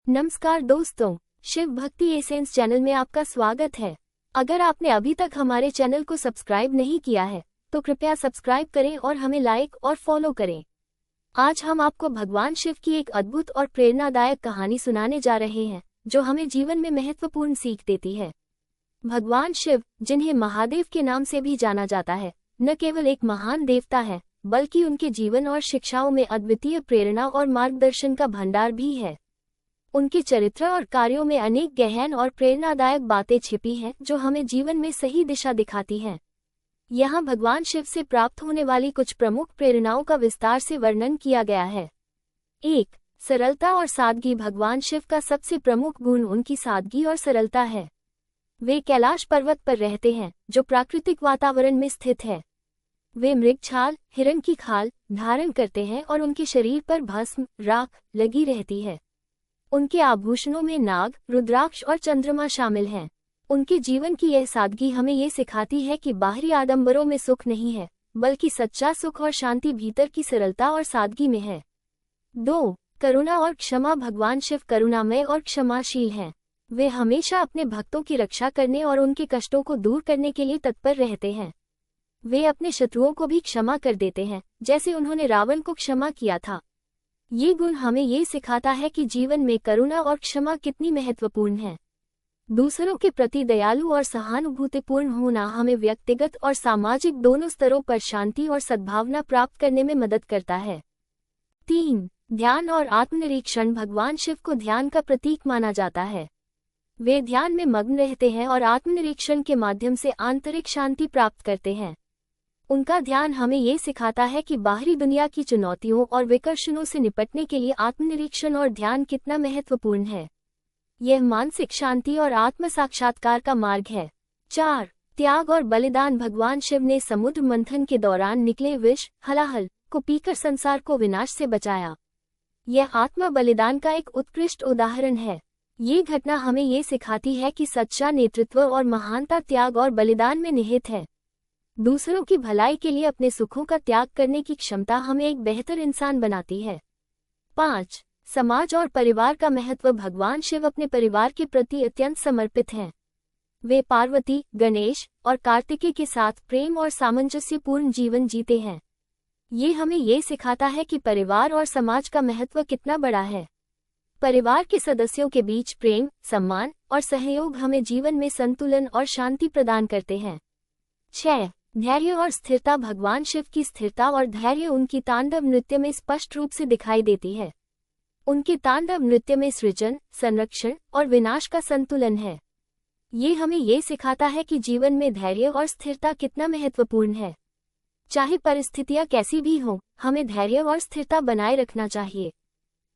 नमस्कार दोस्तों, शिव भक्ति एसेंस चैनल में आपका स्वागत है। अगर आपने अभी तक हमारे चैनल को सब्सक्राइब नहीं किया है तो कृपया सब्सक्राइब करें और हमें लाइक और फॉलो करें। आज हम आपको भगवान शिव की एक अद्भुत और प्रेरणादायक कहानी सुनाने जा रहे हैं जो हमें जीवन में महत्वपूर्ण सीख देती है। भगवान शिव, जिन्हें महादेव के नाम से भी जाना जाता है, न केवल एक महान देवता है बल्कि उनके जीवन और शिक्षाओं में अद्वितीय प्रेरणा और मार्गदर्शन का भंडार भी है। उनके चरित्र और कार्यों में अनेक गहन और प्रेरणादायक बातें छिपी हैं जो हमें जीवन में सही दिशा दिखाती हैं। यहाँ भगवान शिव से प्राप्त होने वाली कुछ प्रमुख प्रेरणाओं का विस्तार से वर्णन किया गया है। 1. सरलता और सादगी। भगवान शिव का सबसे प्रमुख गुण उनकी सादगी और सरलता है। वे कैलाश पर्वत पर रहते हैं जो प्राकृतिक वातावरण में स्थित है। वे मृग छाल, हिरण की खाल धारण करते हैं और उनके शरीर पर भस्म, राख लगी रहती है। उनके आभूषणों में नाग, रुद्राक्ष और चंद्रमा शामिल हैं। उनके जीवन की यह सादगी हमें ये सिखाती है कि बाहरी आडंबरों में सुख नहीं है, बल्कि सच्चा सुख और शांति भीतर की सरलता और सादगी में है। 2. करुणा और क्षमा। भगवान शिव करुणामय और क्षमाशील हैं। वे हमेशा अपने भक्तों की रक्षा करने और उनके कष्टों को दूर करने के लिए तत्पर रहते हैं। वे अपने शत्रुओं को भी क्षमा कर देते हैं, जैसे उन्होंने रावण को क्षमा किया था। ये गुण हमें ये सिखाता है कि जीवन में करुणा और क्षमा कितनी महत्वपूर्ण है। दूसरों के प्रति दयालु और सहानुभूतिपूर्ण होना हमें व्यक्तिगत और सामाजिक दोनों स्तरों पर शांति और सद्भावना प्राप्त करने में मदद करता है। 3. ध्यान और आत्मनिरीक्षण। भगवान शिव को ध्यान का प्रतीक माना जाता है। वे ध्यान में मग्न रहते हैं और आत्मनिरीक्षण के माध्यम से आंतरिक शांति प्राप्त करते हैं। उनका ध्यान हमें ये सिखाता है कि बाहरी दुनिया की चुनौतियों और विकर्षणों से निपटने के लिए आत्मनिरीक्षण और ध्यान कितना महत्वपूर्ण है। यह मानसिक शांति और आत्म साक्षात्कार का मार्ग है। 4. त्याग और बलिदान। भगवान शिव ने समुद्र मंथन के दौरान निकले विष, हलाहल को पीकर संसार को विनाश से बचाया। यह आत्म बलिदान का एक उत्कृष्ट उदाहरण है। ये घटना हमें ये सिखाती है कि सच्चा नेतृत्व और महानता त्याग और बलिदान में निहित है। दूसरों की भलाई के लिए अपने सुखों का त्याग करने की क्षमता हमें एक बेहतर इंसान बनाती है। 5. समाज और परिवार का महत्व। भगवान शिव अपने परिवार के प्रति अत्यंत समर्पित हैं। वे पार्वती, गणेश और कार्तिकेय के साथ प्रेम और सामंजस्यपूर्ण जीवन जीते हैं। ये हमें ये सिखाता है कि परिवार और समाज का महत्व कितना बड़ा है। परिवार के सदस्यों के बीच प्रेम, सम्मान और सहयोग हमें जीवन में संतुलन और शांति प्रदान करते हैं। 6. धैर्य और स्थिरता। भगवान शिव की स्थिरता और धैर्य उनकी तांडव नृत्य में स्पष्ट रूप से दिखाई देती है। उनके तांडव नृत्य में सृजन, संरक्षण और विनाश का संतुलन है। ये हमें ये सिखाता है कि जीवन में धैर्य और स्थिरता कितना महत्वपूर्ण है। चाहे परिस्थितियां कैसी भी हों, हमें धैर्य और स्थिरता बनाए रखना चाहिए।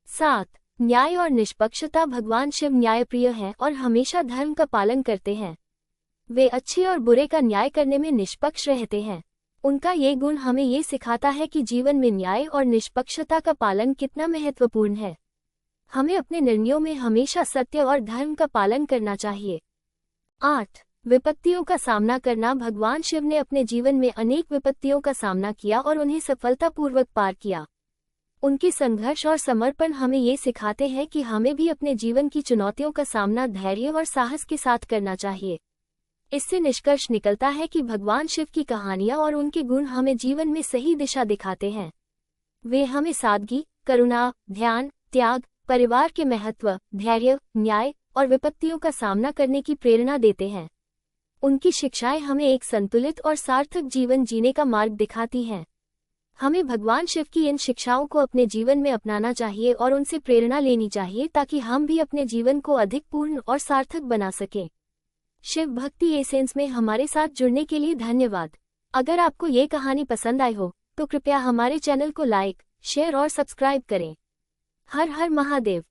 7. न्याय और निष्पक्षता। भगवान शिव न्यायप्रिय हैं और हमेशा धर्म का पालन करते हैं। वे अच्छे और बुरे का न्याय करने में निष्पक्ष रहते हैं। उनका ये गुण हमें ये सिखाता है कि जीवन में न्याय और निष्पक्षता का पालन कितना महत्वपूर्ण है। हमें अपने निर्णयों में हमेशा सत्य और धर्म का पालन करना चाहिए। 8. विपत्तियों का सामना करना। भगवान शिव ने अपने जीवन में अनेक विपत्तियों का सामना किया और उन्हें सफलतापूर्वक पार किया। उनके संघर्ष और समर्पण हमें ये सिखाते हैं कि हमें भी अपने जीवन की चुनौतियों का सामना धैर्य और साहस के साथ करना चाहिए। इससे निष्कर्ष निकलता है कि भगवान शिव की कहानियां और उनके गुण हमें जीवन में सही दिशा दिखाते हैं। वे हमें सादगी, करुणा, ध्यान, त्याग, परिवार के महत्व, धैर्य, न्याय और विपत्तियों का सामना करने की प्रेरणा देते हैं। उनकी शिक्षाएं हमें एक संतुलित और सार्थक जीवन जीने का मार्ग दिखाती हैं। हमें भगवान शिव की इन शिक्षाओं को अपने जीवन में अपनाना चाहिए और उनसे प्रेरणा लेनी चाहिए ताकि हम भी अपने जीवन को अधिक पूर्ण और सार्थक बना सकें। शिव भक्ति एसेंस में हमारे साथ जुड़ने के लिए धन्यवाद। अगर आपको ये कहानी पसंद आई हो तो कृपया हमारे चैनल को लाइक, शेयर और सब्सक्राइब करें। हर हर महादेव।